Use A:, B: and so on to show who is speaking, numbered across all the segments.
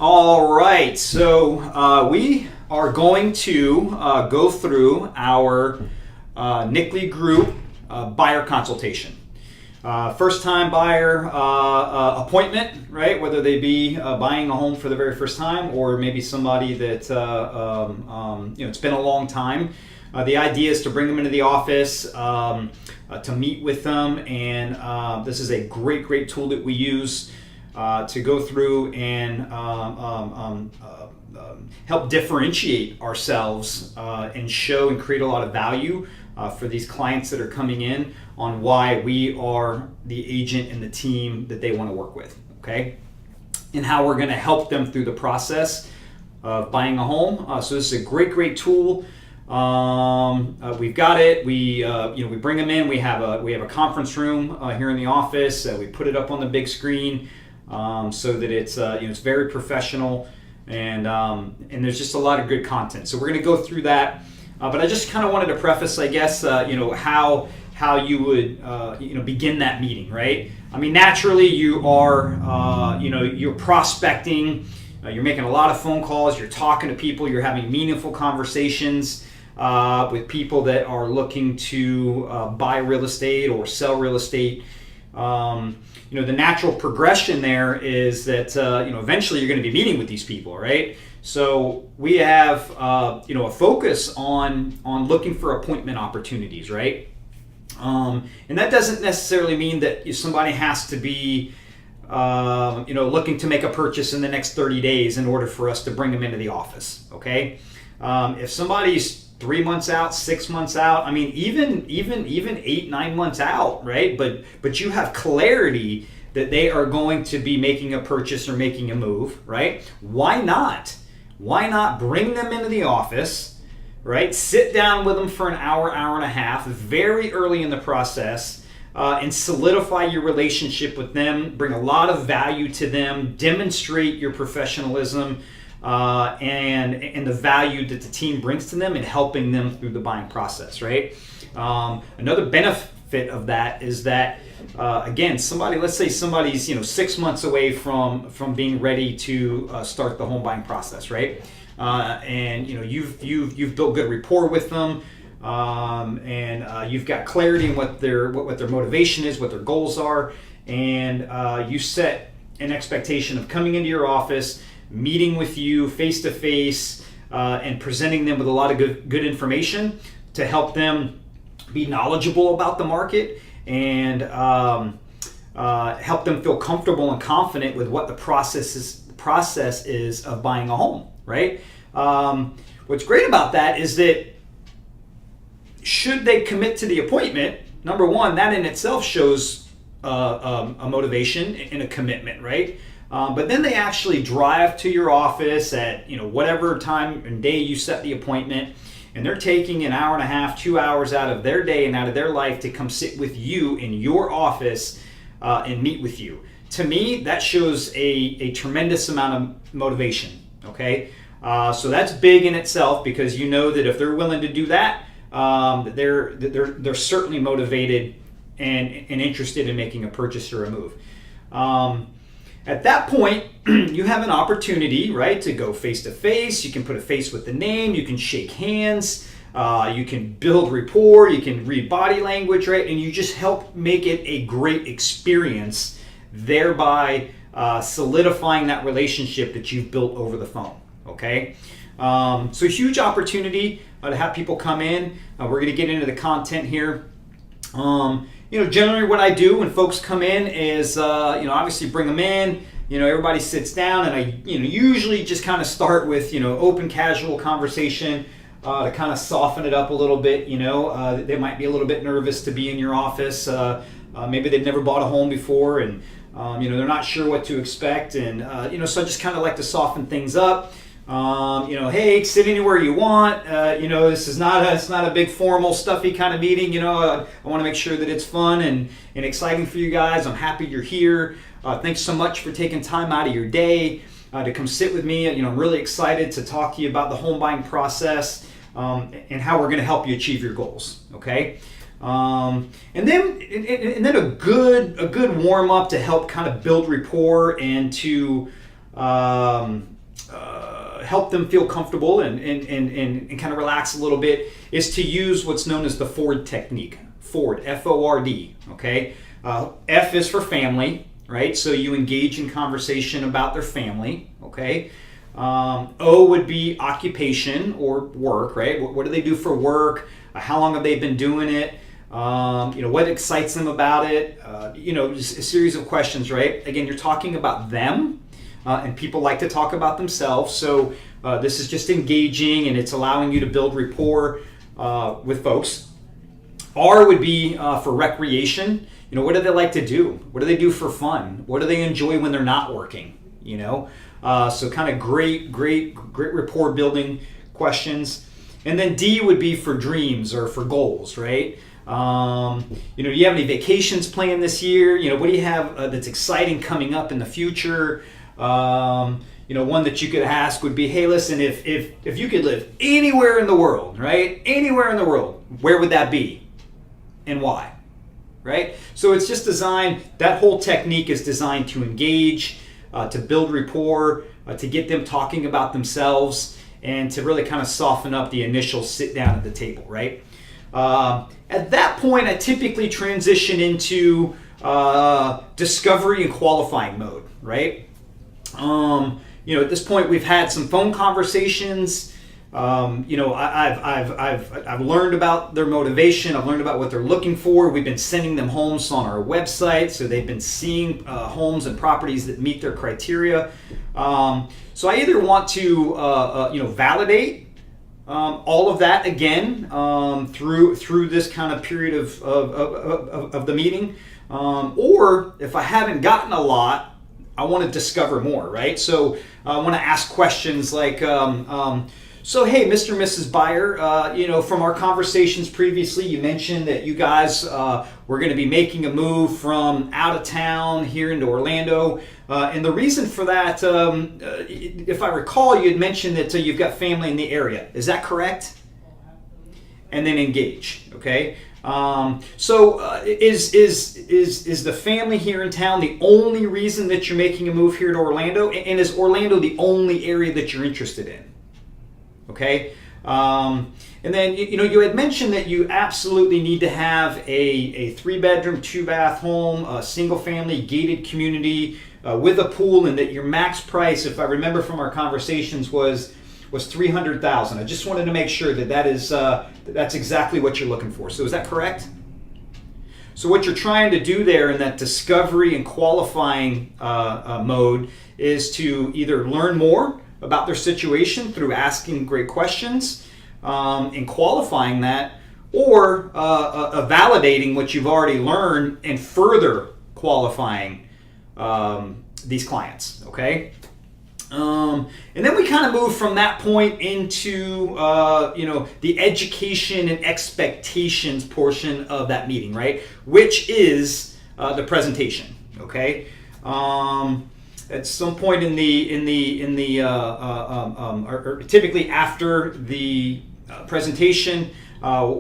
A: All right, so we are going to go through our Nickley Group buyer consultation. First time buyer appointment, right? Whether they be buying a home for the very first time or maybe somebody that, it's been a long time. The idea is to bring them into the office, to meet with them, and this is a great tool that we use to go through and help differentiate ourselves and show and create a lot of value for these clients that are coming in on why we are the agent and the team that they want to work with, okay? And how we're going to help them through the process of buying a home. So this is a great tool. We've got it. We bring them in. We have a conference room here in the office. We put it up on the big screen. So that it's very professional, and there's just a lot of good content. So we're going to go through that, but I just kind of wanted to preface, I guess, how you would begin that meeting, right? I mean, naturally you are you're prospecting, you're making a lot of phone calls, you're talking to people, you're having meaningful conversations with people that are looking to buy real estate or sell real estate. The natural progression there is that eventually you're going to be meeting with these people, right? So we have a focus on looking for appointment opportunities, right? And that doesn't necessarily mean that somebody has to be looking to make a purchase in the next 30 days in order for us to bring them into the office, okay? If somebody's 3 months out, 6 months out, I mean, even 8-9 months out, right? But you have clarity that they are going to be making a purchase or making a move, right? Why not? Why not bring them into the office, right? Sit down with them for an hour and a half, very early in the process, and solidify your relationship with them, bring a lot of value to them, demonstrate your professionalism, and the value that the team brings to them in helping them through the buying process, right? Another benefit of that is that, again, let's say somebody's 6 months away from being ready to start the home buying process, right? And you've built good rapport with them, and you've got clarity in what their motivation is, what their goals are, and you set an expectation of coming into your office, meeting with you face to face, and presenting them with a lot of good information to help them be knowledgeable about the market and help them feel comfortable and confident with what the process is of buying a home, right? What's great about that is that should they commit to the appointment, number one, that in itself shows a motivation and a commitment, right? But then they actually drive to your office at whatever time and day you set the appointment, and they're taking an hour and a half, 2 hours out of their day and out of their life to come sit with you in your office and meet with you. To me, that shows a tremendous amount of motivation. Okay, so that's big in itself, because you know that if they're willing to do that, they're certainly motivated and interested in making a purchase or a move. At that point, you have an opportunity, right, to go face to face. You can put a face with the name. You can shake hands. You can build rapport. You can read body language, right? And you just help make it a great experience, thereby solidifying that relationship that you've built over the phone, okay? So huge opportunity to have people come in. We're going to get into the content here. Generally what I do when folks come in is, obviously bring them in, everybody sits down, and I, usually just kind of start with, open casual conversation to kind of soften it up a little bit. They might be a little bit nervous to be in your office. Maybe they've never bought a home before, and, they're not sure what to expect. And, so I just kind of like to soften things up. Hey, sit anywhere you want. This is it's not a big formal stuffy kind of meeting. I want to make sure that it's fun and exciting for you guys. I'm happy you're here. Thanks so much for taking time out of your day to come sit with me. I'm really excited to talk to you about the home buying process and how we're going to help you achieve your goals. Okay. And then a good warm up to help kind of build rapport and to help them feel comfortable and kind of relax a little bit is to use what's known as the Ford technique. Ford, F-O-R-D, okay? F is for family, right? So you engage in conversation about their family, okay? O would be occupation or work, right? What do they do for work? How long have they been doing it? What excites them about it? Just a series of questions, right? Again, you're talking about them, and people like to talk about themselves. So this is just engaging, and it's allowing you to build rapport with folks. R would be for recreation. What do they like to do? What do they do for fun? What do they enjoy when they're not working? So kind of great rapport building questions. And then D would be for dreams or for goals, right? Do you have any vacations planned this year? What do you have that's exciting coming up in the future? One that you could ask would be, hey, listen, if you could live anywhere in the world, right? Anywhere in the world, where would that be? And why? Right? So it's just designed, that whole technique is designed to engage, to build rapport, to get them talking about themselves, and to really kind of soften up the initial sit down at the table, right? At that point, I typically transition into discovery and qualifying mode, right? At this point, we've had some phone conversations. I've learned about their motivation. I've learned about what they're looking for. We've been sending them homes on our website, so they've been seeing homes and properties that meet their criteria. So I either want to, validate all of that again through this kind of period of the meeting, or if I haven't gotten a lot, I want to discover more, right? So I want to ask questions like. So, hey, Mr. and Mrs. Buyer, from our conversations previously, you mentioned that you guys were going to be making a move from out of town here into Orlando. And the reason for that, if I recall, you had mentioned that you've got family in the area. Is that correct? And then engage, okay? Is the family here in town the only reason that you're making a move here to Orlando? And is Orlando the only area that you're interested in? Okay, and then you had mentioned that you absolutely need to have a 3-bedroom, 2-bath home, a single-family gated community with a pool, and that your max price, if I remember from our conversations, was $300,000. I just wanted to make sure that's exactly what you're looking for. So is that correct? So what you're trying to do there in that discovery and qualifying mode is to either learn more about their situation through asking great questions and qualifying that, or validating what you've already learned and further qualifying these clients, okay? And then we kind of move from that point into the education and expectations portion of that meeting, right? Which is the presentation, okay? At some point or typically after the presentation,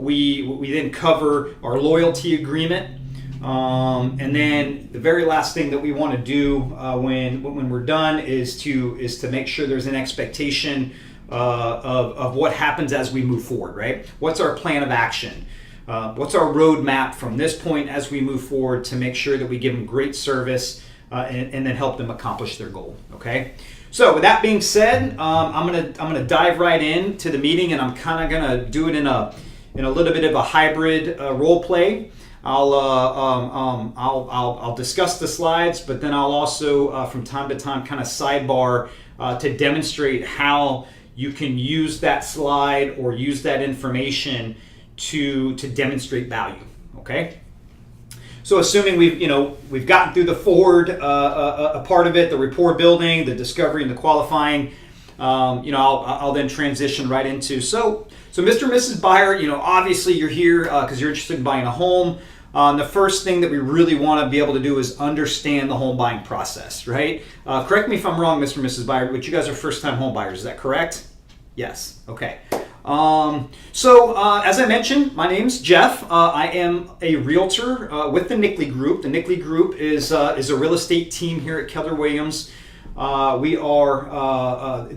A: we then cover our loyalty agreement, and then the very last thing that we want to do when we're done is to make sure there's an expectation of what happens as we move forward. Right? What's our plan of action? What's our roadmap from this point as we move forward to make sure that we give them great service? And then help them accomplish their goal. Okay. So with that being said, I'm gonna dive right into the meeting, and I'm kind of gonna do it in a little bit of a hybrid role play. I'll discuss the slides, but then I'll also from time to time kind of sidebar to demonstrate how you can use that slide or use that information to demonstrate value. Okay. So assuming we've gotten through the forward a part of it, the rapport building, the discovery, and the qualifying, I'll then transition right into so Mr. and Mrs. Buyer, obviously you're here because you're interested in buying a home. The first thing that we really want to be able to do is understand the home buying process, right? Correct me if I'm wrong, Mr. and Mrs. Buyer, but you guys are first-time home buyers. Is that correct? Yes. Okay. As I mentioned, my name's Jeff. I am a realtor with the Nickley Group. The Nickley Group is a real estate team here at Keller Williams. We are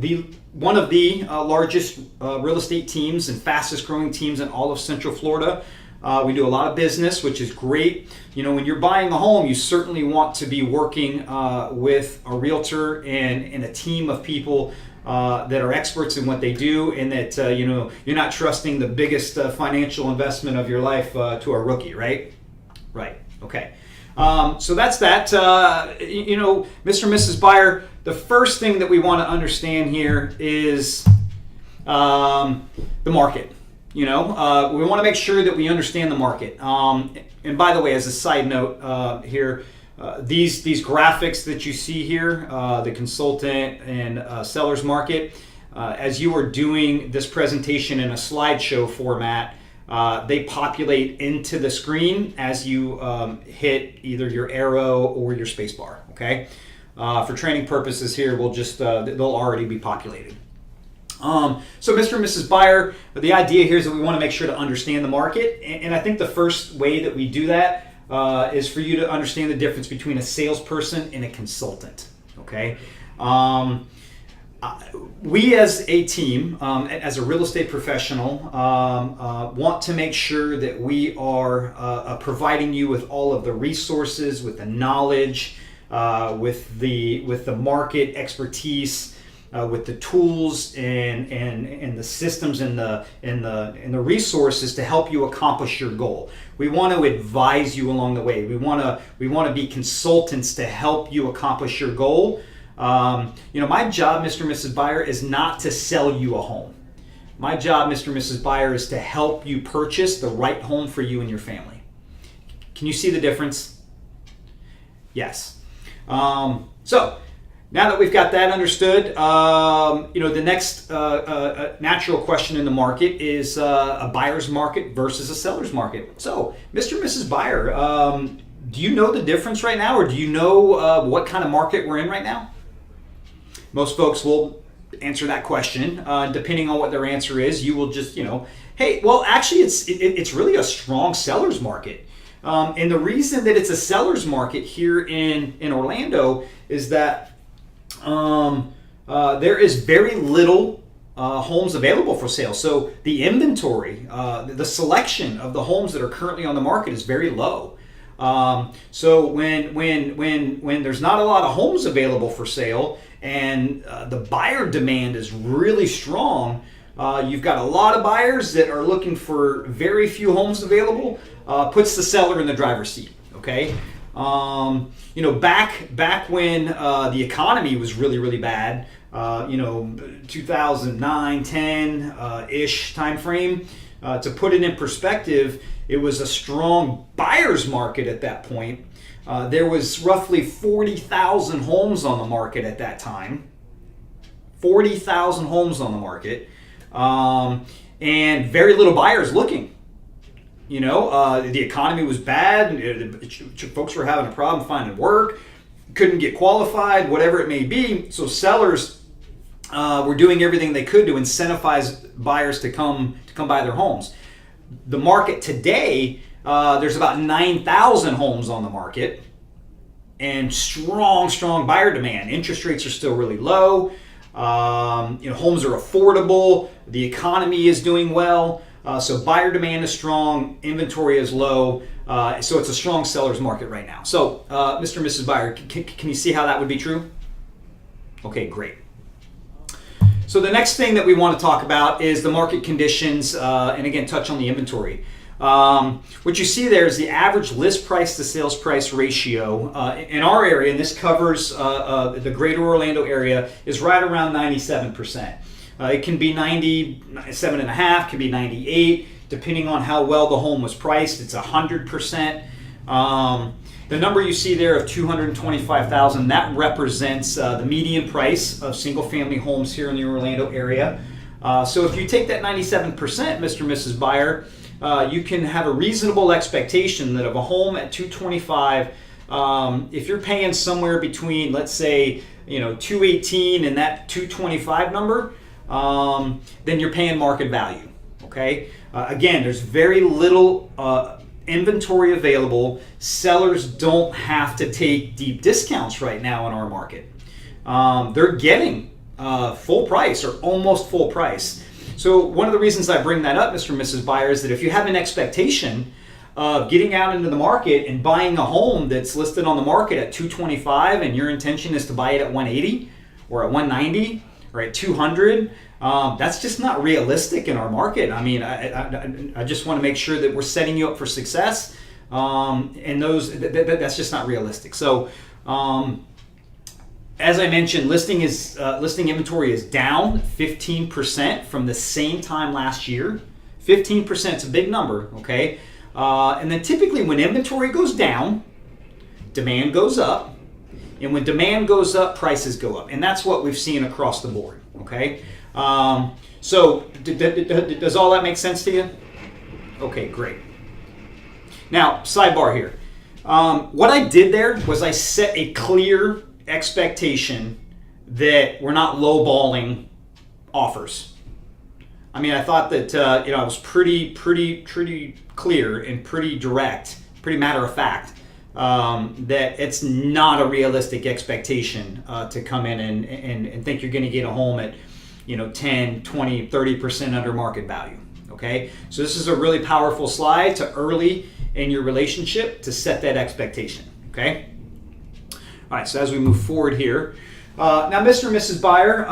A: one of the largest real estate teams and fastest growing teams in all of Central Florida. We do a lot of business, which is great. You know, when you're buying a home, you certainly want to be working with a realtor and a team of people that are experts in what they do, and that you know, you're not trusting the biggest financial investment of your life to a rookie, right? Right. Okay. So that's that. You know, Mr. and Mrs. Buyer, the first thing that we want to understand here is the market. You know, we want to make sure that we understand the market. And by the way, as a side note here, these graphics that you see here, the consultant and seller's market, as you are doing this presentation in a slideshow format, they populate into the screen as you hit either your arrow or your space bar. Okay, for training purposes here, we'll just they'll already be populated. So Mr. and Mrs. Buyer, the idea here is that we want to make sure to understand the market, and I think the first way that we do that is for you to understand the difference between a salesperson and a consultant. Okay. We as a team, as a real estate professional, want to make sure that we are providing you with all of the resources, with the knowledge, with the market expertise, with the tools and the systems and the resources to help you accomplish your goal. We want to advise you along the way. We want to be consultants to help you accomplish your goal. You know, my job, Mr. and Mrs. Buyer, is not to sell you a home. My job, Mr. and Mrs. Buyer, is to help you purchase the right home for you and your family. Can you see the difference? Yes. So now that we've got that understood, you know, the next natural question in the market is a buyer's market versus a seller's market. So, Mr. and Mrs. Buyer, do you know the difference right now, or do you know what kind of market we're in right now? Most folks will answer that question. Depending on what their answer is, you will just, you know, hey, well, actually, it's really a strong seller's market. And the reason that it's a seller's market here in Orlando is that there is very little homes available for sale. So the inventory, the selection of the homes that are currently on the market is very low. So when there's not a lot of homes available for sale and the buyer demand is really strong, you've got a lot of buyers that are looking for very few homes available, puts the seller in the driver's seat. Okay. You know, back when the economy was really bad, you know, 2009, 10 ish time frame, to put it in perspective, it was a strong buyer's market at that point. There was roughly 40,000 homes on the market at that time. 40,000 homes on the market, and very little buyers looking. You know, the economy was bad. Folks were having a problem finding work, couldn't get qualified, whatever it may be. So sellers were doing everything they could to incentivize buyers to come buy their homes. The market today, there's about 9,000 homes on the market, and strong buyer demand. Interest rates are still really low. You know, homes are affordable. The economy is doing well. So buyer demand is strong, inventory is low, so it's a strong seller's market right now. So, Mr. and Mrs. Buyer, can you see how that would be true? Okay, great. So the next thing that we want to talk about is the market conditions, and again, touch on the inventory. What you see there is the average list price to sales price ratio in our area, and this covers the greater Orlando area, is right around 97%. It can be 97.5, can be 98, depending on how well the home was priced. It's 100%. The number you see there of $225,000, that represents the median price of single-family homes here in the Orlando area. So if you take that 97%, Mr. and Mrs. Buyer, you can have a reasonable expectation that of a home at $225,000, if you're paying somewhere between, let's say, you know, $218,000 and that $225,000 number, then you're paying market value. Okay. Again, there's very little inventory available. Sellers don't have to take deep discounts right now in our market. they're getting full price or almost full price. So one of the reasons I bring that up, Mr. and Mrs. Buyer, is that if you have an expectation of getting out into the market and buying a home that's listed on the market at $225 and your intention is to buy it at $180 or at $190 or at $200, that's just not realistic in our market. I mean, I just want to make sure that we're setting you up for success, and that's just not realistic. So, as I mentioned, listing inventory is down 15% from the same time last year. 15% is a big number, okay? And then typically when inventory goes down, demand goes up. And when demand goes up, prices go up. And that's what we've seen across the board, okay? So does all that make sense to you? Okay, great. Now, sidebar here. What I did there was I set a clear expectation that we're not lowballing offers. I mean, I thought that I was pretty clear and pretty direct, pretty matter of fact, that it's not a realistic expectation to come in and think you're going to get a home at 10, 20, 30% under market value. Okay, so this is a really powerful slide to early in your relationship to set that expectation. Okay. All right, so as we move forward here, now Mr. and Mrs. Buyer,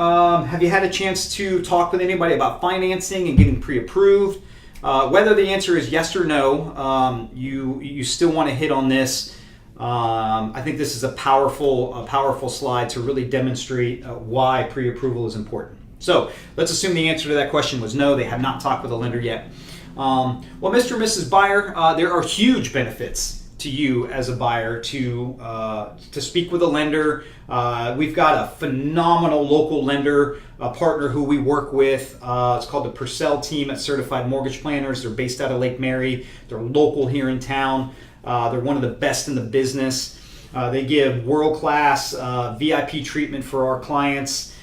A: have you had a chance to talk with anybody about financing and getting pre-approved? Whether the answer is yes or no, you still want to hit on this. I think this is a powerful slide to really demonstrate why pre-approval is important. So let's assume the answer to that question was no, they have not talked with a lender yet. Well, Mr. and Mrs. Buyer, there are huge benefits to you as a buyer to speak with a lender. We've got a phenomenal local lender partner who we work with. It's called the Purcell team at Certified Mortgage Planners. They're based out of Lake Mary. They're local here in town. They're one of the best in the business. They give world-class VIP treatment for our clients.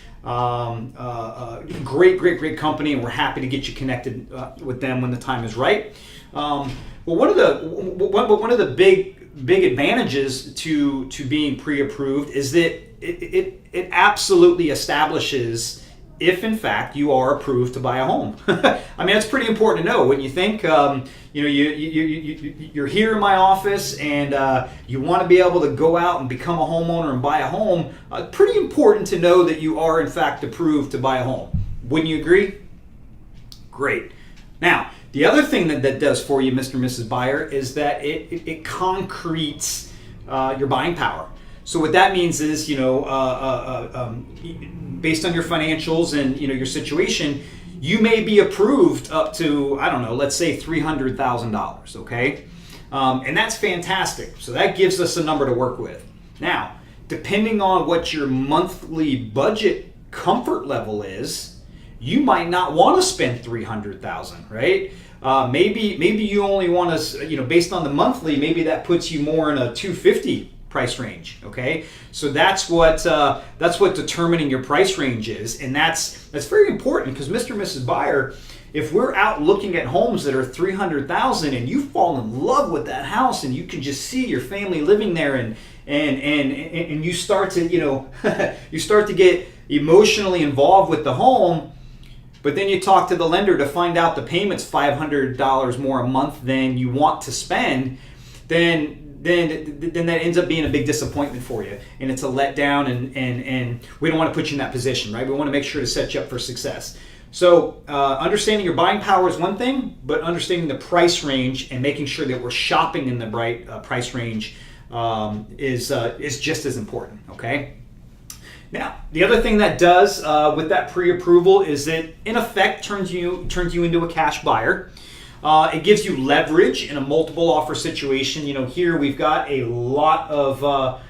A: Great company, and we're happy to get you connected with them when the time is right. Well, one of the big advantages to being pre-approved is that it absolutely establishes if in fact you are approved to buy a home. I mean, that's pretty important to know. When you think you're here in my office and you want to be able to go out and become a homeowner and buy a home, pretty important to know that you are in fact approved to buy a home. Wouldn't you agree? Great. Now, the other thing that does for you, Mr. and Mrs. Buyer, is that it concretes your buying power. So what that means is, based on your financials and your situation, you may be approved up to, I don't know, let's say $300,000. Okay, and that's fantastic. So that gives us a number to work with. Now, depending on what your monthly budget comfort level is, you might not want to spend $300,000, right? Maybe you only want to, based on the monthly, maybe that puts you more in a $250 price range. Okay, so that's what determining your price range is, and that's very important because Mr. and Mrs. Buyer, if we're out looking at homes that are $300,000 and you fall in love with that house and you can just see your family living there and you start to you start to get emotionally involved with the home. But then you talk to the lender to find out the payment's $500 more a month than you want to spend, then that ends up being a big disappointment for you, and it's a letdown, and we don't want to put you in that position, right? We want to make sure to set you up for success. So understanding your buying power is one thing, but understanding the price range and making sure that we're shopping in the right price range is just as important. Okay. Now, the other thing that does with that pre-approval is that, in effect, turns you into a cash buyer. It gives you leverage in a multiple offer situation. Here we've got a lot of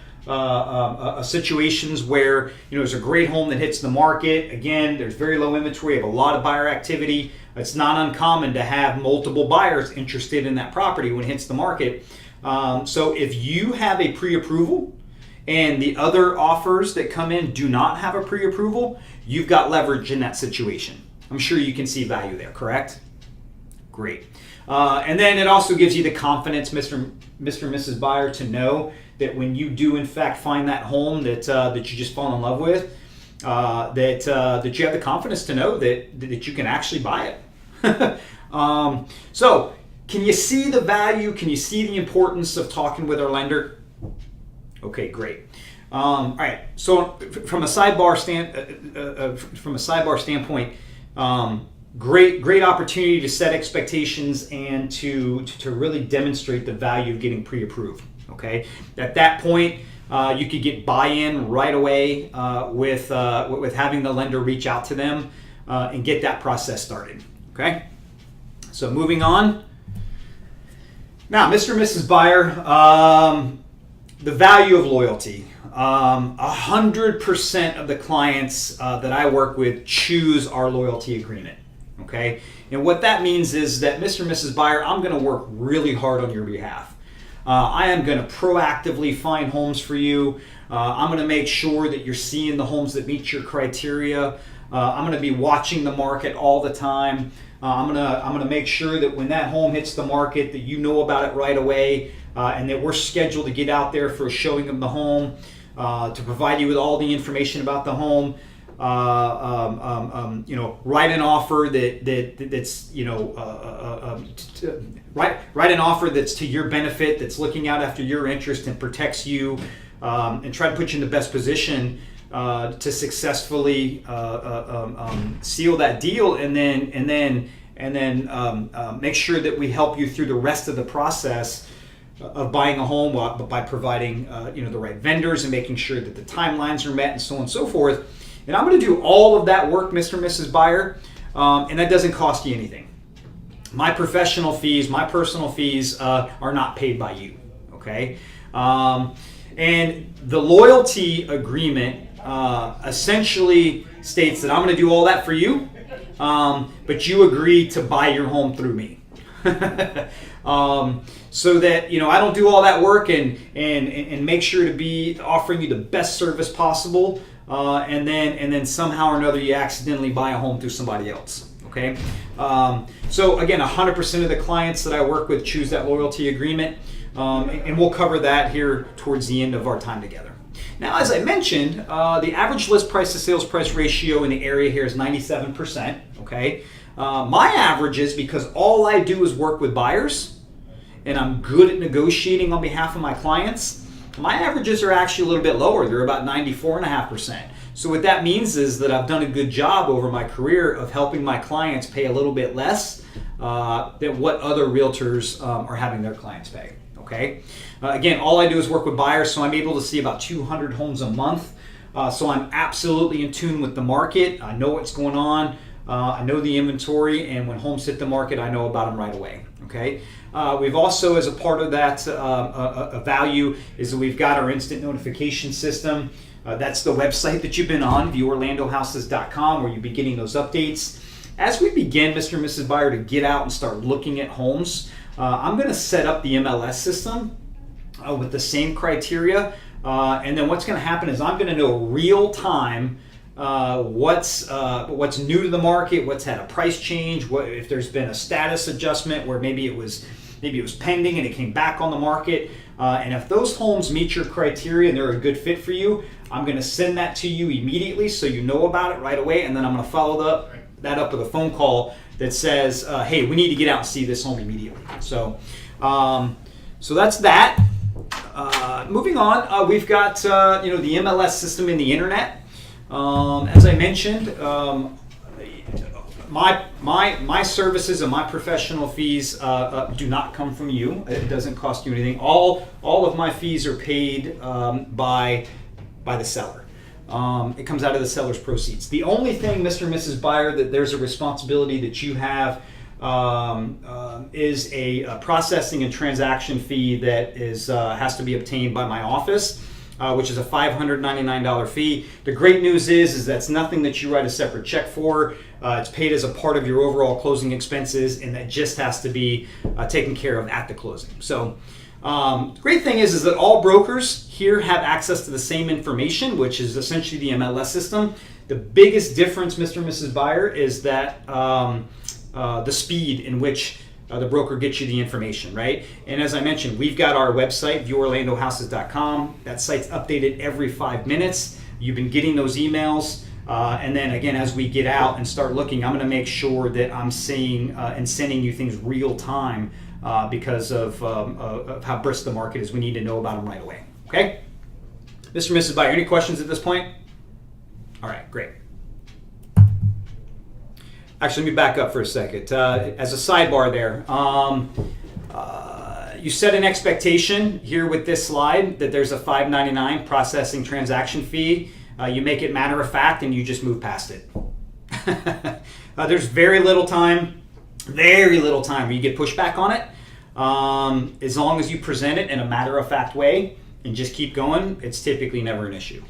A: situations where there's a great home that hits the market. Again, there's very low inventory. You have a lot of buyer activity. It's not uncommon to have multiple buyers interested in that property when it hits the market. So if you have a pre-approval and the other offers that come in do not have a pre-approval, you've got leverage in that situation. I'm sure you can see value there, correct? Great. And then it also gives you the confidence, Mr. and Mrs. Buyer, to know that when you do in fact find that home that you just fall in love with, that you have the confidence to know that you can actually buy it. So can you see the value? Can you see the importance of talking with our lender? Okay, great. All right. So from a sidebar standpoint, great opportunity to set expectations and to really demonstrate the value of getting pre-approved. Okay. At that point, you could get buy-in right away with having the lender reach out to them and get that process started. Okay. So moving on. Now, Mr. and Mrs. Buyer, the value of loyalty. 100% of the clients that I work with choose our loyalty agreement. Okay, and what that means is that Mr. and Mrs. Buyer, I'm going to work really hard on your behalf. I am going to proactively find homes for you. I'm going to make sure that you're seeing the homes that meet your criteria. I'm going to be watching the market all the time. I'm going to make sure that when that home hits the market, that you know about it right away, and that we're scheduled to get out there for a showing of the home, to provide you with all the information about the home. Write an offer that's write an offer that's to your benefit, that's looking out after your interest and protects you, and try to put you in the best position to successfully seal that deal, and then make sure that we help you through the rest of the process of buying a home by providing the right vendors and making sure that the timelines are met and so on and so forth. And I'm going to do all of that work, Mr. and Mrs. Buyer, and that doesn't cost you anything. My professional fees, my personal fees are not paid by you, okay? And the loyalty agreement essentially states that I'm going to do all that for you, but you agree to buy your home through me. So that I don't do all that work and make sure to be offering you the best service possible, and then somehow or another you accidentally buy a home through somebody else. Okay, so again, 100% of the clients that I work with choose that loyalty agreement, and we'll cover that here towards the end of our time together. Now, as I mentioned, the average list price to sales price ratio in the area here is 97%. Okay, my average is, because all I do is work with buyers, and I'm good at negotiating on behalf of my clients, my averages are actually a little bit lower. They're about 94.5%. So what that means is that I've done a good job over my career of helping my clients pay a little bit less than what other realtors are having their clients pay. Okay. Again, all I do is work with buyers, so I'm able to see about 200 homes a month. So I'm absolutely in tune with the market. I know what's going on. I know the inventory, and when homes hit the market, I know about them right away. Okay. We've also, as a part of that value, is that we've got our instant notification system. That's the website that you've been on, vieworlandohouses.com, where you'll be getting those updates. As we begin, Mr. and Mrs. Buyer, to get out and start looking at homes, I'm going to set up the MLS system with the same criteria. And then what's going to happen is I'm going to know real time what's new to the market, what's had a price change, if there's been a status adjustment where maybe it was pending and it came back on the market. And if those homes meet your criteria and they're a good fit for you, I'm going to send that to you immediately so you know about it right away. And then I'm going to follow that up with a phone call that says, hey, we need to get out and see this home immediately. So that's that. Moving on, we've got the MLS system in the internet. As I mentioned, my services and my professional fees do not come from you. It doesn't cost you anything. All of my fees are paid by the seller. It comes out of the seller's proceeds. The only thing, Mr. and Mrs. Buyer, that there's a responsibility that you have is a processing and transaction fee that has to be obtained by my office, which is a $599 fee. The great news is that's nothing that you write a separate check for. It's paid as a part of your overall closing expenses, and that just has to be taken care of at the closing. So the great thing is that all brokers here have access to the same information, which is essentially the MLS system. The biggest difference, Mr. and Mrs. Buyer, is that the speed in which the broker gets you the information, right? And as I mentioned, we've got our website, vieworlandohouses.com. That site's updated every 5 minutes. You've been getting those emails. And then again, as we get out and start looking, I'm going to make sure that I'm seeing and sending you things real time because of how brisk the market is. We need to know about them right away. Okay? Mr. and Mrs. Buyer, any questions at this point? All right, great. Actually, let me back up for a second. As a sidebar there, you set an expectation here with this slide that there's a $5.99 processing transaction fee. You make it matter of fact and you just move past it. There's very little time where you get pushback on it. As long as you present it in a matter of fact way and just keep going, it's typically never an issue.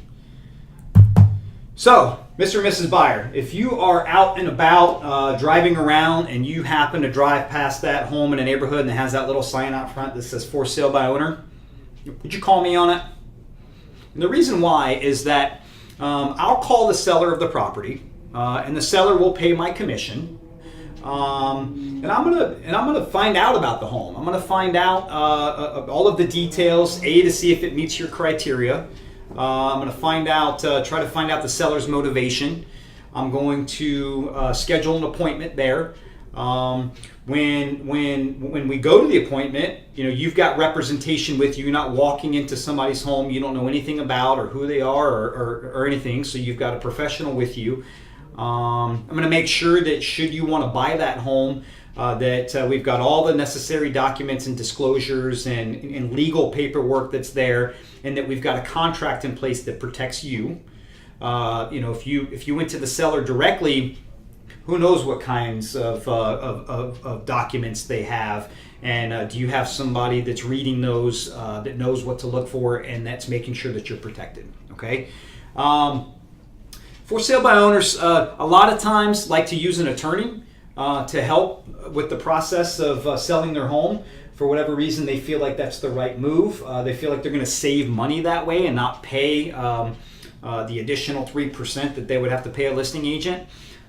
A: So, Mr. and Mrs. Buyer, if you are out and about driving around and you happen to drive past that home in a neighborhood and it has that little sign out front that says for sale by owner, would you call me on it? And the reason why is that I'll call the seller of the property and the seller will pay my commission. And I'm gonna find out about the home. I'm gonna find out all of the details, to see if it meets your criteria. I'm going to try to find out the seller's motivation. I'm going to schedule an appointment there. When we go to the appointment, you've got representation with you. You're not walking into somebody's home you don't know anything about or who they are or anything. So you've got a professional with you. I'm going to make sure that should you want to buy that home, that we've got all the necessary documents and disclosures and legal paperwork that's there, and that we've got a contract in place that protects you. If you went to the seller directly, who knows what kinds of documents they have, and do you have somebody that's reading those, that knows what to look for, and that's making sure that you're protected. Okay. For sale by owners, a lot of times like to use an attorney to help with the process of selling their home. For whatever reason, they feel like that's the right move. They feel like they're going to save money that way and not pay the additional 3% that they would have to pay a listing agent.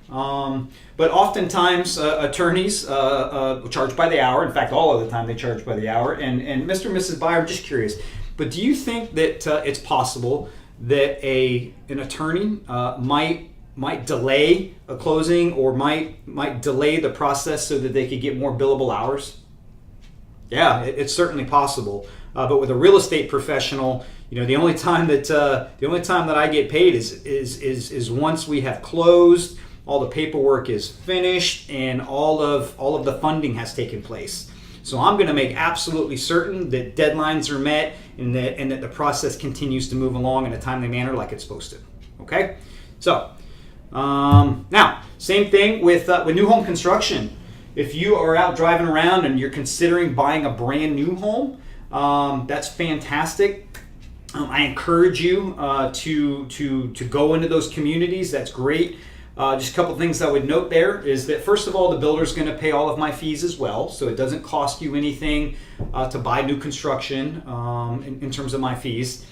A: But oftentimes, attorneys charge by the hour. In fact, all of the time they charge by the hour. And Mr. and Mrs. Buyer, I'm just curious, but do you think that it's possible that an attorney might delay a closing or might delay the process so that they could get more billable hours? Yeah, it's certainly possible. But with a real estate professional, the only time that I get paid is once we have closed, all the paperwork is finished, and all of the funding has taken place. So I'm going to make absolutely certain that deadlines are met and that the process continues to move along in a timely manner like it's supposed to. Okay, so. Now, same thing with new home construction. If you are out driving around and you're considering buying a brand new home, that's fantastic. I encourage you to go into those communities. That's great. Just a couple things I would note there is that first of all, the builder's going to pay all of my fees as well, so it doesn't cost you anything to buy new construction in terms of my fees.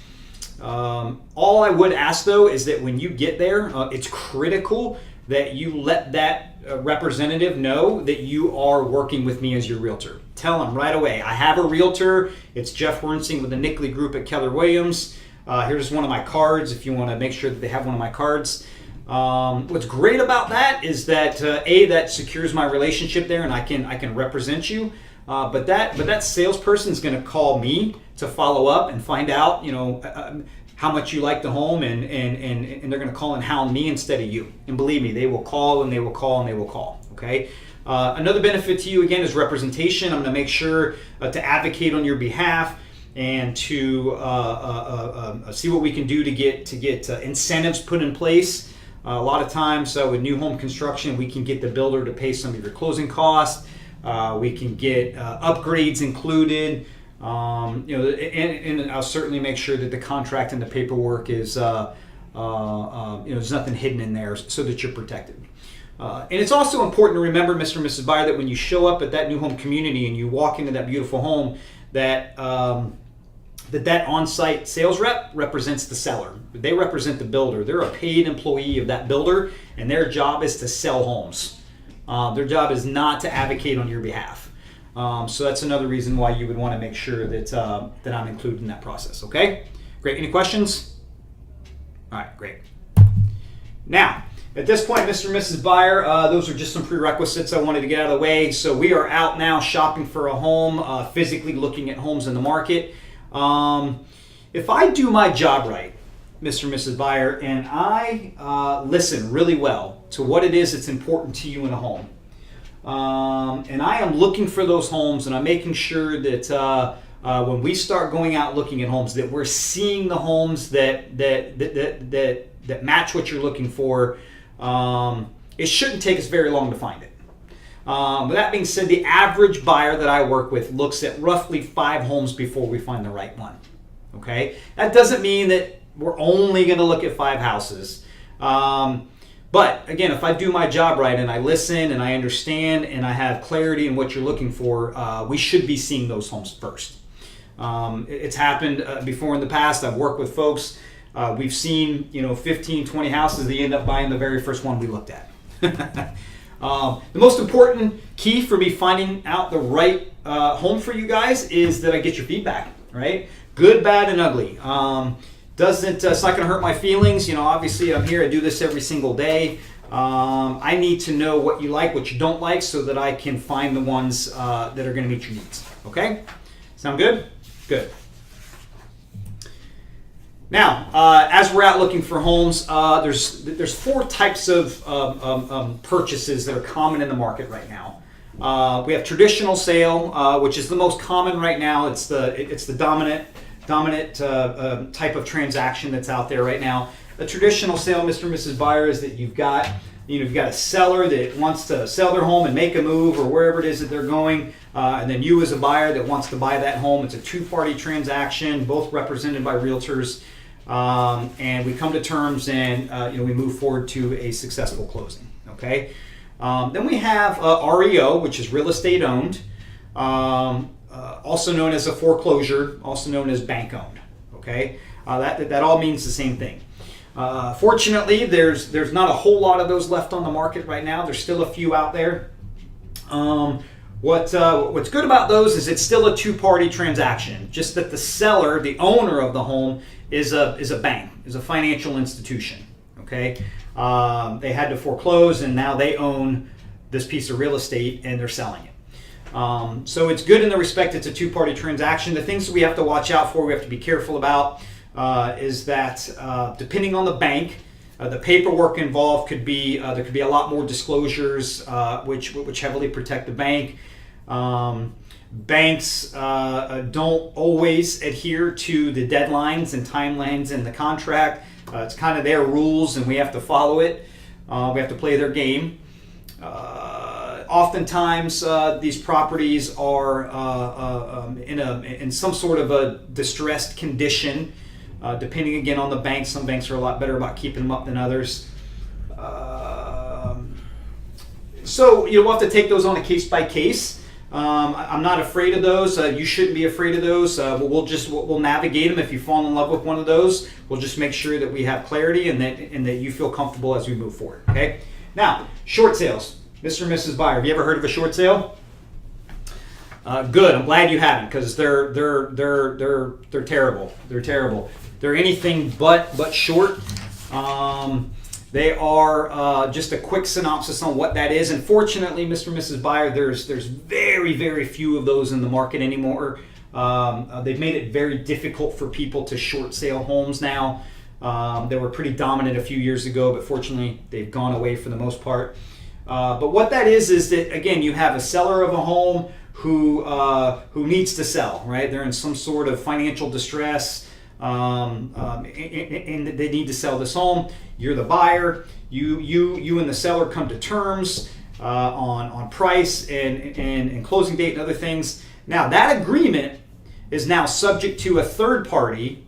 A: All I would ask though is that when you get there, it's critical that you let that representative know that you are working with me as your realtor. Tell them right away, I have a realtor. It's Jeff Wernsing with the Nickley Group at Keller Williams. Here's one of my cards if you want to make sure that they have one of my cards. What's great about that is that that secures my relationship there, and I can represent you. But that salesperson is going to call me to follow up and find out, how much you like the home, and they're going to call and hound me instead of you. And believe me, they will call and they will call and they will call. Okay. Another benefit to you again is representation. I'm going to make sure to advocate on your behalf and to see what we can do to get incentives put in place. A lot of times with new home construction, we can get the builder to pay some of your closing costs. We can get upgrades included, and I'll certainly make sure that the contract and the paperwork is, there's nothing hidden in there so that you're protected. And it's also important to remember, Mr. and Mrs. Buyer, that when you show up at that new home community and you walk into that beautiful home, that on-site sales rep represents the seller. They represent the builder. They're a paid employee of that builder, and their job is to sell homes. Their job is not to advocate on your behalf. So that's another reason why you would want to make sure that that I'm included in that process. Okay, great. Any questions? All right, great. Now, at this point, Mr. and Mrs. Buyer, those are just some prerequisites I wanted to get out of the way. So we are out now shopping for a home, physically looking at homes in the market. If I do my job right, Mr. and Mrs. Buyer, and I listen really well to what it is that's important to you in a home, and I am looking for those homes, and I'm making sure that when we start going out looking at homes, that we're seeing the homes that match what you're looking for. It shouldn't take us very long to find it. With that being said, the average buyer that I work with looks at roughly 5 homes before we find the right one. Okay, that doesn't mean that we're only going to look at 5 houses. But again, if I do my job right and I listen and I understand and I have clarity in what you're looking for, we should be seeing those homes first. It's happened before in the past. I've worked with folks. We've seen 15, 20 houses. They end up buying the very first one we looked at. The most important key for me finding out the right home for you guys is that I get your feedback, right? Good, bad, and ugly. It's not going to hurt my feelings. Obviously I'm here. I do this every single day. I need to know what you like, what you don't like, so that I can find the ones that are going to meet your needs. Okay? Sound good? Good. Now, as we're out looking for homes, there's 4 types of purchases that are common in the market right now. We have traditional sale, which is the most common right now. It's the dominant type of transaction that's out there right now. A traditional sale, Mr. and Mrs. Buyer, is that you've got a seller that wants to sell their home and make a move or wherever it is that they're going, and then you as a buyer that wants to buy that home. It's a 2-party transaction, both represented by realtors, and we come to terms and we move forward to a successful closing. Okay. Then we have REO, which is real estate owned. Also known as a foreclosure, also known as bank owned. Okay, that all means the same thing. Fortunately, there's not a whole lot of those left on the market right now. There's still a few out there. What's good about those is it's still a 2-party transaction. Just that the seller, the owner of the home, is a bank, is a financial institution. Okay, they had to foreclose and now they own this piece of real estate and they're selling it. So it's good in the respect it's a 2-party transaction. The things that we have to watch out for, we have to be careful about, is that depending on the bank, the paperwork involved could be there could be a lot more disclosures, which heavily protect the bank. Banks don't always adhere to the deadlines and timelines in the contract. It's kind of their rules, and we have to follow it. We have to play their game. Oftentimes, these properties are in some sort of a distressed condition, depending again on the bank. Some banks are a lot better about keeping them up than others. So we'll have to take those on a case by case. I'm not afraid of those. You shouldn't be afraid of those. We'll navigate them. If you fall in love with one of those, we'll just make sure that we have clarity and that you feel comfortable as we move forward. Okay. Now, short sales. Mr. and Mrs. Buyer, have you ever heard of a short sale? Good. I'm glad you haven't, because they're terrible. They're terrible. They're anything but short. They are just a quick synopsis on what that is. Unfortunately, Mr. and Mrs. Buyer, there's very, very few of those in the market anymore. They've made it very difficult for people to short sale homes now. They were pretty dominant a few years ago, but fortunately, they've gone away for the most part. But what that is that, again, you have a seller of a home who needs to sell, right? They're in some sort of financial distress, and they need to sell this home. You're the buyer. You and the seller come to terms on price and closing date and other things. Now, that agreement is now subject to a third party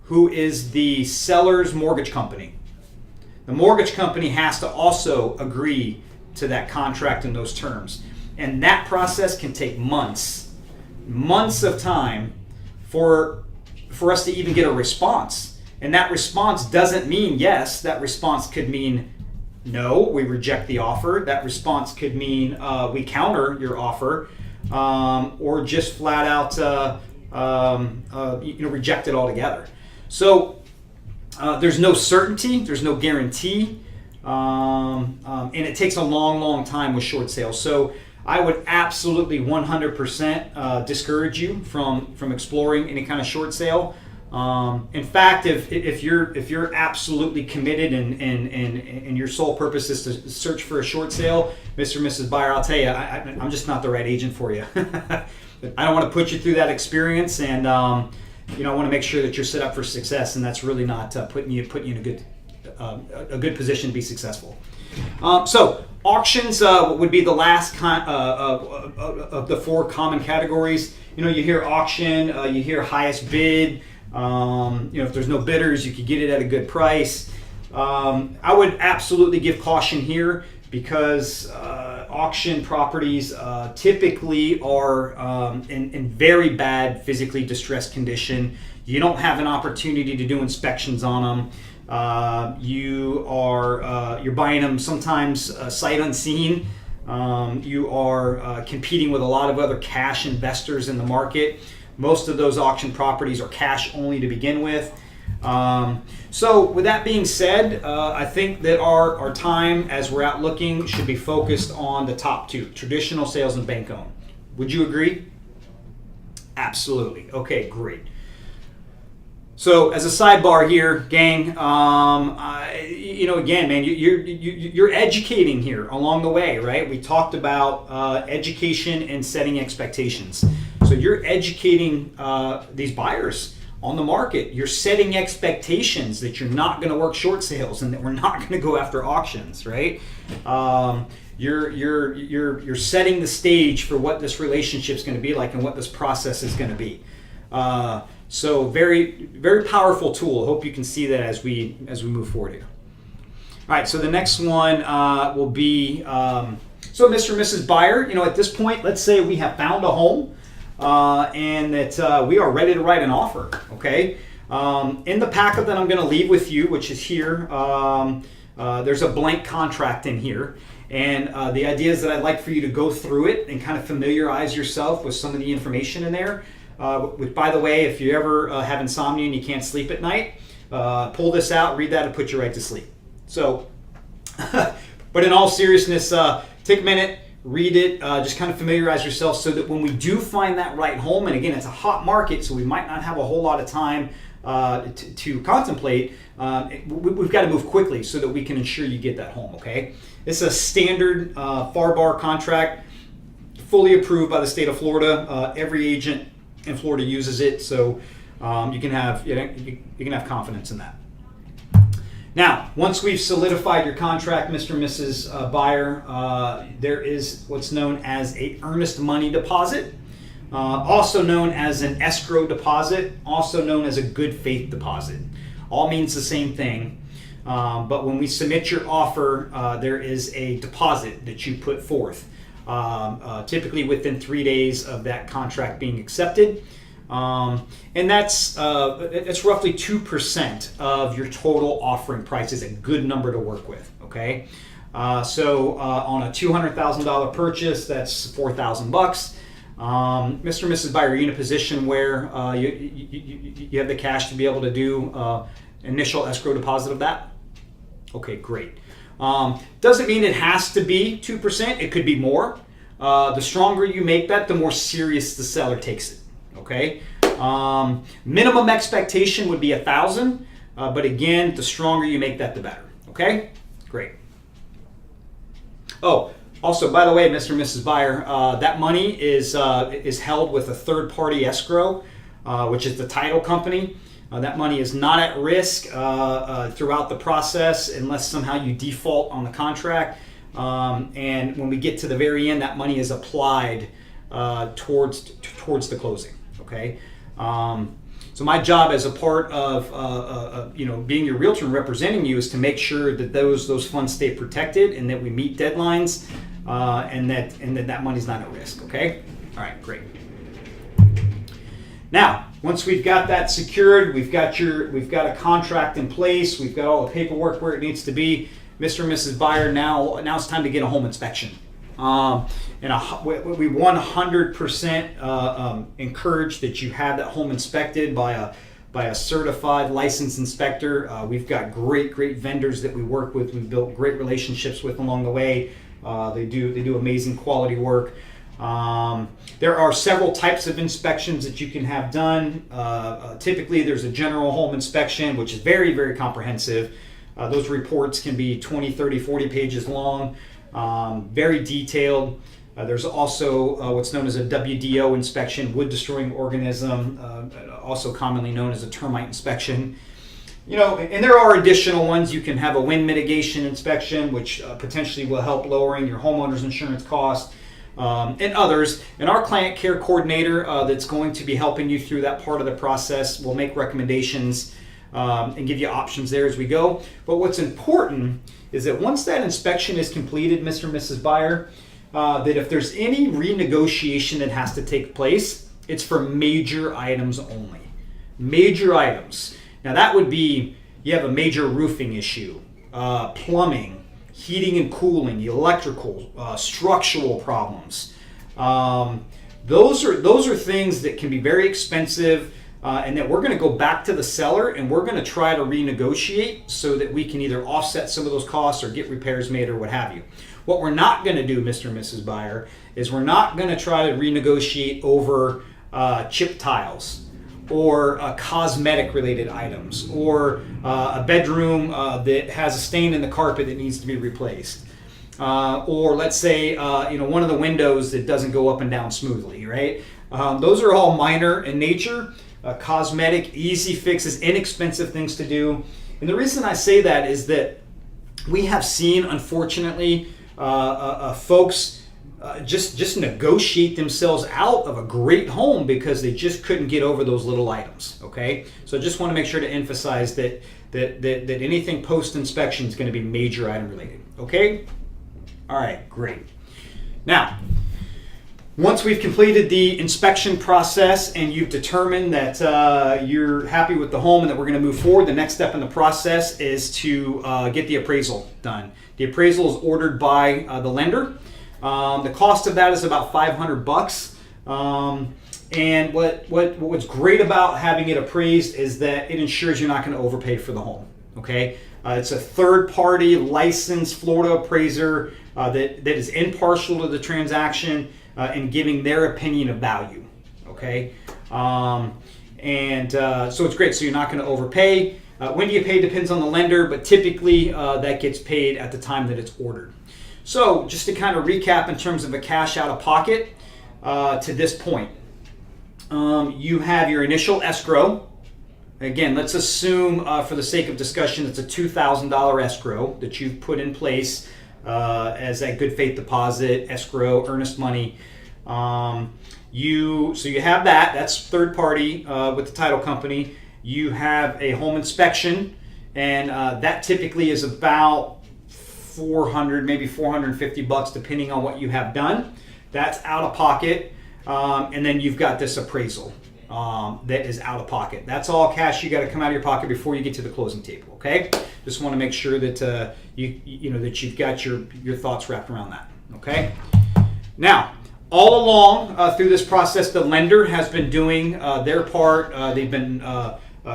A: who is the seller's mortgage company. The mortgage company has to also agree to that contract and those terms. And that process can take months of time for us to even get a response. And that response doesn't mean yes. That response could mean no, we reject the offer. That response could mean we counter your offer. or just flat out reject it altogether. So there's no certainty, there's no guarantee, and it takes a long time with short sales. So I would absolutely 100% discourage you from exploring any kind of short sale. In fact, if you're absolutely committed and your sole purpose is to search for a short sale, Mr. and Mrs. Buyer, I'll tell you, I'm just not the right agent for you. I don't want to put you through that experience, and I want to make sure that you're set up for success, and that's really not putting you in a good position to be successful. So auctions would be the last of the four common categories. You hear auction, you hear highest bid. If there's no bidders, you could get it at a good price. I would absolutely give caution here because auction properties typically are in very bad physically distressed condition. You don't have an opportunity to do inspections on them. You're buying them sometimes sight unseen. You are competing with a lot of other cash investors in the market. Most of those auction properties are cash only to begin with. So with that being said, I think that our time as we're out looking should be focused on the top two, traditional sales and bank owned. Would you agree? Absolutely. Okay, great. So as a sidebar here, gang, again, man, you're educating here along the way, right? We talked about education and setting expectations. So you're educating these buyers on the market. You're setting expectations that you're not going to work short sales and that we're not going to go after auctions, right? You're setting the stage for what this relationship is going to be like and what this process is going to be. So very, very powerful tool. I hope you can see that as we move forward here. All right, so the next one will be, so Mr. and Mrs. Buyer, at this point, let's say we have found a home and that we are ready to write an offer, okay? In the packet that I'm going to leave with you, which is here, there's a blank contract in here. And the idea is that I'd like for you to go through it and kind of familiarize yourself with some of the information in there. Which, by the way, if you ever have insomnia and you can't sleep at night, pull this out, read that, and put you right to sleep. So, but in all seriousness, take a minute, read it, just kind of familiarize yourself so that when we do find that right home, and again, it's a hot market, so we might not have a whole lot of time to contemplate, we've got to move quickly so that we can ensure you get that home, okay? It's a standard FAR contract, fully approved by the state of Florida. Every agent in Florida uses it, so you can have confidence in that. Now, once we've solidified your contract, Mr. and Mrs. Buyer, there is what's known as a earnest money deposit, also known as an escrow deposit, also known as a good faith deposit. All means the same thing, but when we submit your offer, there is a deposit that you put forth. Typically within 3 days of that contract being accepted. And that's roughly 2% of your total offering price is a good number to work with, okay? So on a $200,000 purchase, that's $4,000. Mr. and Mrs. Buyer, are you in a position where you have the cash to be able to do initial escrow deposit of that? Okay, great. Doesn't mean it has to be 2%. It could be more. The stronger you make that, the more serious the seller takes it. Okay. Minimum expectation would be $1,000, but again, the stronger you make that, the better. Okay. Great. Oh, also, by the way, Mr. and Mrs. Buyer, that money is held with a third-party escrow, which is the title company. That money is not at risk throughout the process unless somehow you default on the contract. And when we get to the very end, that money is applied towards the closing. Okay. So my job as a part of being your realtor and representing you is to make sure that those funds stay protected and that we meet deadlines and that money's not at risk. Okay. All right. Great. Now, once we've got that secured, we've got a contract in place, we've got all the paperwork where it needs to be, Mr. and Mrs. Buyer, now it's time to get a home inspection. And we 100% encourage that you have that home inspected by a certified licensed inspector. We've got great vendors that we work with. We've built great relationships with along the way. They do amazing quality work. There are several types of inspections that you can have done. Typically, there's a general home inspection, which is very comprehensive. Those reports can be 20, 30, 40 pages long, very detailed. There's also what's known as a WDO inspection, wood destroying organism, also commonly known as a termite inspection. And there are additional ones. You can have a wind mitigation inspection, which potentially will help lowering your homeowner's insurance cost, and others. And our client care coordinator that's going to be helping you through that part of the process will make recommendations and give you options there as we go. But what's important is that once that inspection is completed, Mr. and Mrs. Buyer, that if there's any renegotiation that has to take place, it's for major items only. Major items. Now that would be, you have a major roofing issue, plumbing, heating and cooling, electrical, structural problems. Those are things that can be very expensive, and that we're going to go back to the seller and we're going to try to renegotiate so that we can either offset some of those costs or get repairs made or what have you. What we're not going to do, Mr. and Mrs. Buyer, is we're not going to try to renegotiate over chip tiles or cosmetic related items or a bedroom that has a stain in the carpet that needs to be replaced. Or let's say one of the windows that doesn't go up and down smoothly, right? Those are all minor in nature, cosmetic, easy fixes, inexpensive things to do. And the reason I say that is that we have seen, unfortunately, folks just negotiate themselves out of a great home because they just couldn't get over those little items. Okay, so I just want to make sure to emphasize that anything post inspection is going to be major item related. Okay, all right, great. Now, once we've completed the inspection process and you've determined that you're happy with the home and that we're going to move forward, the next step in the process is to get the appraisal done. The appraisal is ordered by the lender. The cost of that is about $500. And what's great about having it appraised is that it ensures you're not going to overpay for the home. Okay, it's a third-party licensed Florida appraiser that is impartial to the transaction and giving their opinion of value. Okay, so it's great. So you're not going to overpay. When do you pay depends on the lender, but typically that gets paid at the time that it's ordered. So just to kind of recap in terms of a cash out of pocket to this point, you have your initial escrow. Again, let's assume for the sake of discussion it's a $2,000 escrow that you've put in place as that good faith deposit, escrow, earnest money. So you have that. That's third party with the title company. You have a home inspection, and that typically is about $400, maybe $450, depending on what you have done. That's out of pocket, and then you've got this appraisal that is out of pocket. That's all cash you got to come out of your pocket before you get to the closing table. Okay, just want to make sure that that you've got your thoughts wrapped around that. Okay, now all along through this process, the lender has been doing their part. They've been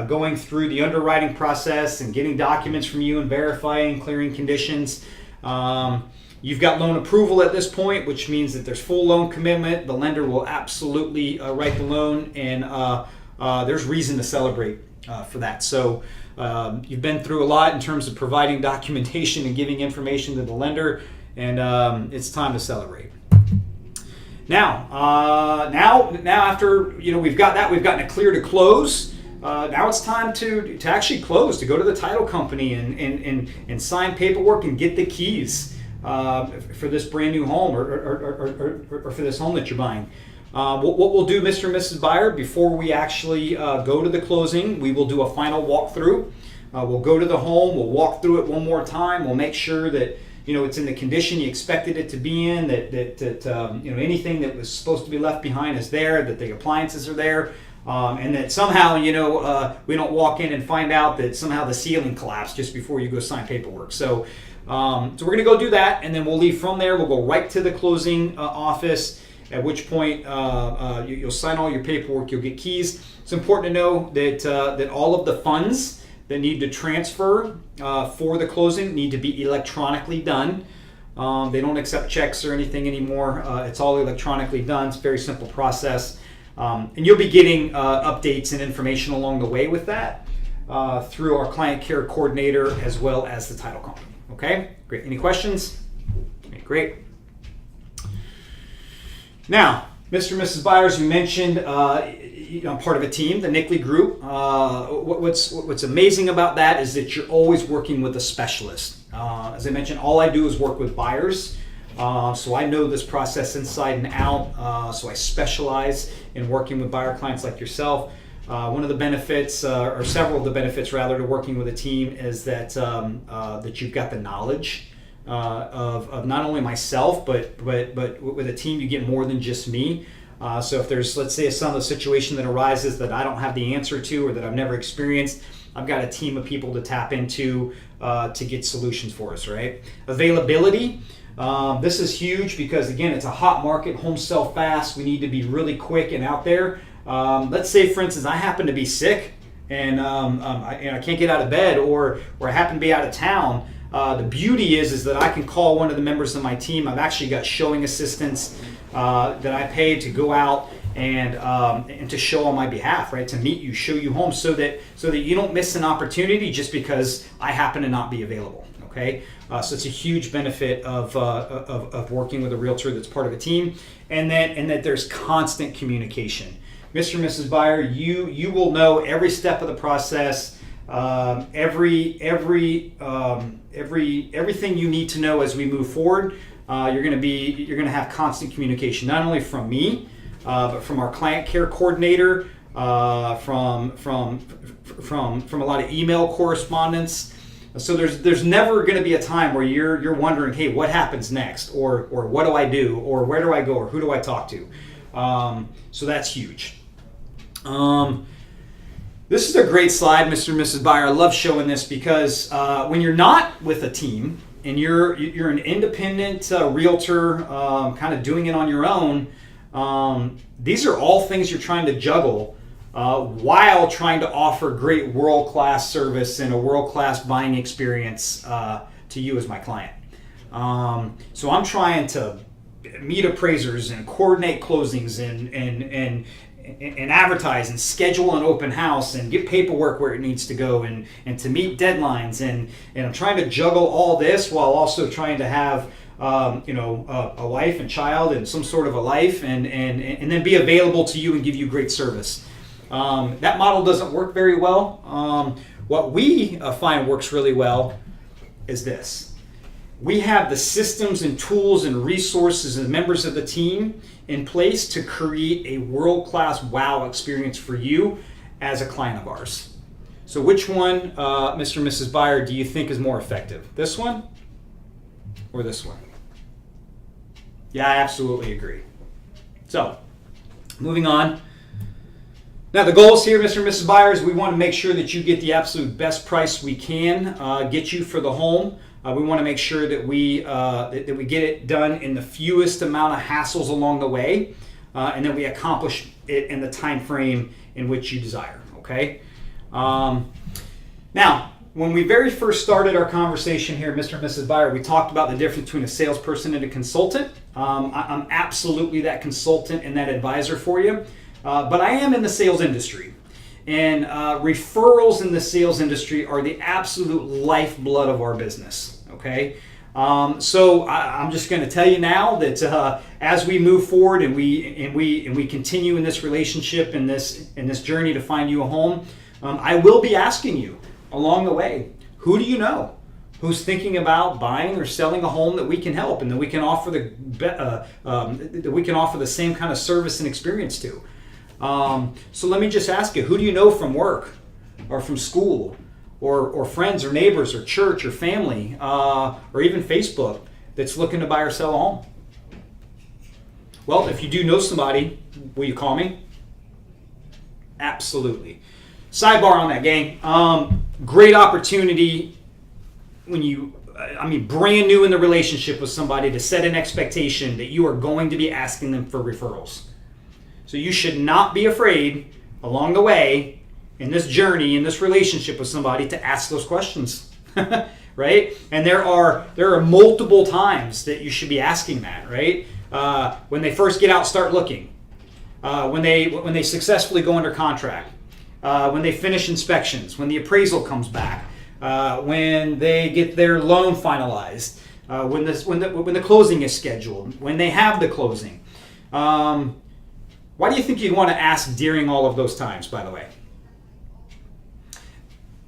A: going through the underwriting process and getting documents from you and verifying, clearing conditions. You've got loan approval at this point, which means that there's full loan commitment. The lender will absolutely write the loan, and there's reason to celebrate for that. So you've been through a lot in terms of providing documentation and giving information to the lender, and it's time to celebrate. Now after we've got that, we've gotten it clear to close. Now it's time to actually close, to go to the title company and sign paperwork and get the keys for this brand new home or for this home that you're buying. What we'll do, Mr. and Mrs. Buyer, before we actually go to the closing, we will do a final walkthrough. We'll go to the home, we'll walk through it one more time, we'll make sure that it's in the condition you expected it to be in, that anything that was supposed to be left behind is there, that the appliances are there. And that somehow, we don't walk in and find out that somehow the ceiling collapsed just before you go sign paperwork. So So we're going to go do that, and then we'll leave from there. We'll go right to the closing office, at which point you'll sign all your paperwork. You'll get keys. It's important to know that all of the funds that need to transfer for the closing need to be electronically done. They don't accept checks or anything anymore. It's all electronically done. It's a very simple process. And you'll be getting updates and information along the way with that through our client care coordinator as well as the title company. Okay, great. Any questions? Okay, great. Now, Mr. and Mrs. Byers, you mentioned I'm part of a team, the Nickley Group. What's amazing about that is that you're always working with a specialist. As I mentioned, all I do is work with buyers. So I know this process inside and out. So I specialize in working with buyer clients like yourself. One of the benefits, or several of the benefits rather, to working with a team is that that you've got the knowledge of not only myself, but with a team you get more than just me. So if there's, let's say, some situation that arises that I don't have the answer to or that I've never experienced, I've got a team of people to tap into to get solutions for us, right? Availability. This is huge because, again, it's a hot market. Homes sell fast. We need to be really quick and out there. Let's say, for instance, I happen to be sick and I can't get out of bed, or I happen to be out of town. The beauty is that I can call one of the members of my team. I've actually got showing assistants that I pay to go out and to show on my behalf, right? To meet you, show you home, so that you don't miss an opportunity just because I happen to not be available. Okay, so it's a huge benefit of working with a realtor that's part of a team, and that there's constant communication. Mr. and Mrs. Buyer, you will know every step of the process, everything you need to know as we move forward. You're going to have constant communication, not only from me, but from our client care coordinator, from a lot of email correspondence. So there's never going to be a time where you're wondering, hey, what happens next, or what do I do, or where do I go, or who do I talk to? So that's huge. This is a great slide, Mr. and Mrs. Buyer. I love showing this because when you're not with a team and you're an independent realtor, kind of doing it on your own, these are all things you're trying to juggle while trying to offer great world-class service and a world-class buying experience to you as my client. So I'm trying to meet appraisers and coordinate closings and advertise and schedule an open house and get paperwork where it needs to go and to meet deadlines, and I'm trying to juggle all this while also trying to have a wife and child and some sort of a life and then be available to you and give you great service. That model doesn't work very well. What we find works really well is this. We have the systems and tools and resources and members of the team in place to create a world-class wow experience for you as a client of ours. So which one, Mr. and Mrs. Buyer, do you think is more effective? This one or this one? Yeah, I absolutely agree. So, moving on. Now the goals here, Mr. and Mrs. Buyer, is we want to make sure that you get the absolute best price we can get you for the home. We want to make sure that we get it done in the fewest amount of hassles along the way, and that we accomplish it in the time frame in which you desire. Okay. Now, when we very first started our conversation here, Mr. and Mrs. Buyer, we talked about the difference between a salesperson and a consultant. I'm absolutely that consultant and that advisor for you, but I am in the sales industry. And referrals in the sales industry are the absolute lifeblood of our business. Okay, so I'm just going to tell you now that as we move forward and we continue in this relationship and this journey to find you a home, I will be asking you along the way, who do you know who's thinking about buying or selling a home that we can help and that we can offer the same kind of service and experience to. So let me just ask you, who do you know from work or from school or friends or neighbors or church or family or even Facebook that's looking to buy or sell a home? Well, if you do know somebody, will you call me? Absolutely. Sidebar on that, gang. Great opportunity when you brand new in the relationship with somebody, to set an expectation that you are going to be asking them for referrals. So you should not be afraid along the way in this journey, in this relationship with somebody, to ask those questions, right? And there are multiple times that you should be asking that, right? When they first get out, start looking. When they successfully go under contract. When they finish inspections. When the appraisal comes back. When they get their loan finalized. When the closing is scheduled. When they have the closing. Why do you think you'd want to ask during all of those times, by the way?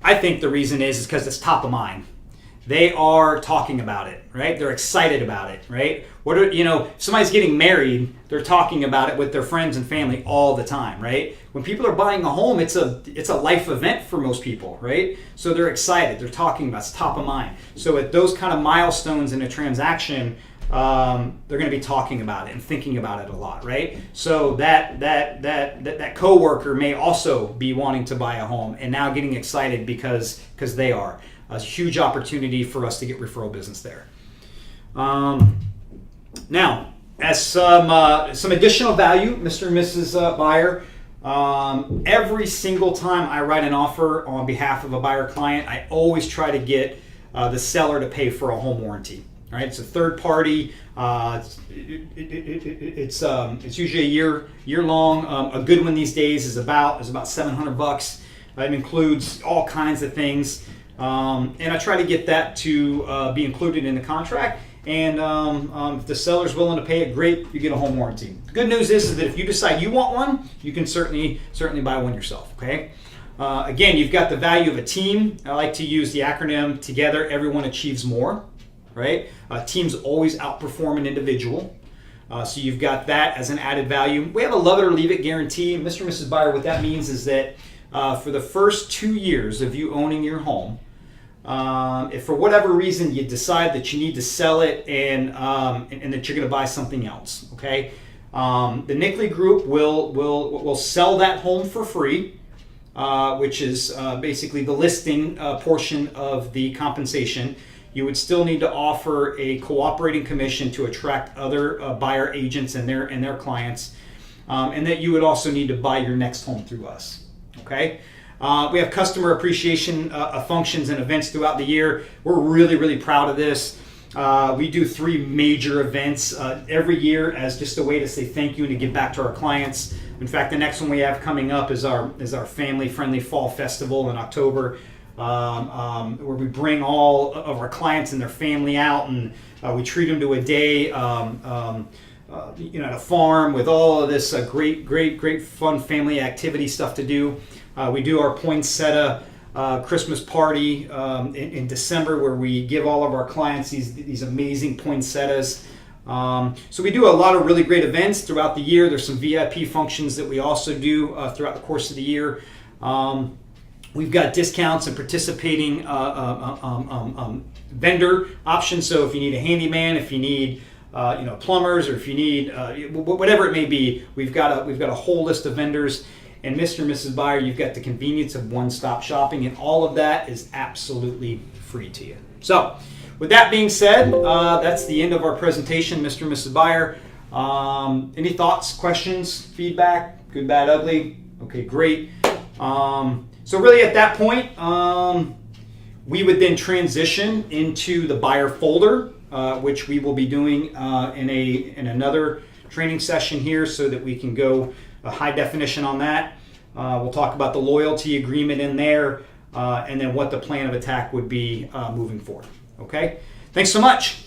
A: I think the reason is because it's top of mind. They are talking about it, right? They're excited about it, right? If somebody's getting married, they're talking about it with their friends and family all the time, right? When people are buying a home, it's a life event for most people, right? So they're excited, they're talking about it, it's top of mind. So at those kind of milestones in a transaction, they're going to be talking about it and thinking about it a lot, right? So that coworker may also be wanting to buy a home and now getting excited because they are. A huge opportunity for us to get referral business there. Now, as some additional value, Mr. and Mrs. Buyer, every single time I write an offer on behalf of a buyer client, I always try to get the seller to pay for a home warranty. All right, it's a third party. It's usually a year long. A good one these days is about $700. It includes all kinds of things. And I try to get that to be included in the contract. And if the seller's willing to pay it, great, you get a home warranty. The good news is that if you decide you want one, you can certainly buy one yourself, okay? Again, you've got the value of a team. I like to use the acronym Together Everyone Achieves More, right? Teams always outperform an individual. So you've got that as an added value. We have a love it or leave it guarantee. Mr. and Mrs. Buyer, what that means is that for the first 2 years of you owning your home, if for whatever reason you decide that you need to sell it and that you're going to buy something else, okay? The Nickley Group will sell that home for free, which is basically the listing portion of the compensation. You would still need to offer a cooperating commission to attract other buyer agents and their clients, and that you would also need to buy your next home through us, okay? We have customer appreciation functions and events throughout the year. We're really, really proud of this. We do 3 major events every year as just a way to say thank you and to give back to our clients. In fact, the next one we have coming up is our family-friendly fall festival in October, where we bring all of our clients and their family out, and we treat them to a day at a farm with all of this great fun family activity stuff to do. We do our poinsettia Christmas party in December, where we give all of our clients these amazing poinsettias. So we do a lot of really great events throughout the year. There's some VIP functions that we also do throughout the course of the year. We've got discounts and participating vendor options. So if you need a handyman, if you need plumbers, or if you need whatever it may be, we've got a whole list of vendors. And Mr. and Mrs. Buyer, you've got the convenience of one-stop shopping, and all of that is absolutely free to you. So, with that being said, that's the end of our presentation, Mr. and Mrs. Buyer. Any thoughts, questions, feedback, good, bad, ugly? Okay, great. So really at that point, we would then transition into the buyer folder, which we will be doing in another training session here, so that we can go a high definition on that. We'll talk about the loyalty agreement in there, and then what the plan of attack would be moving forward. Okay? Thanks so much.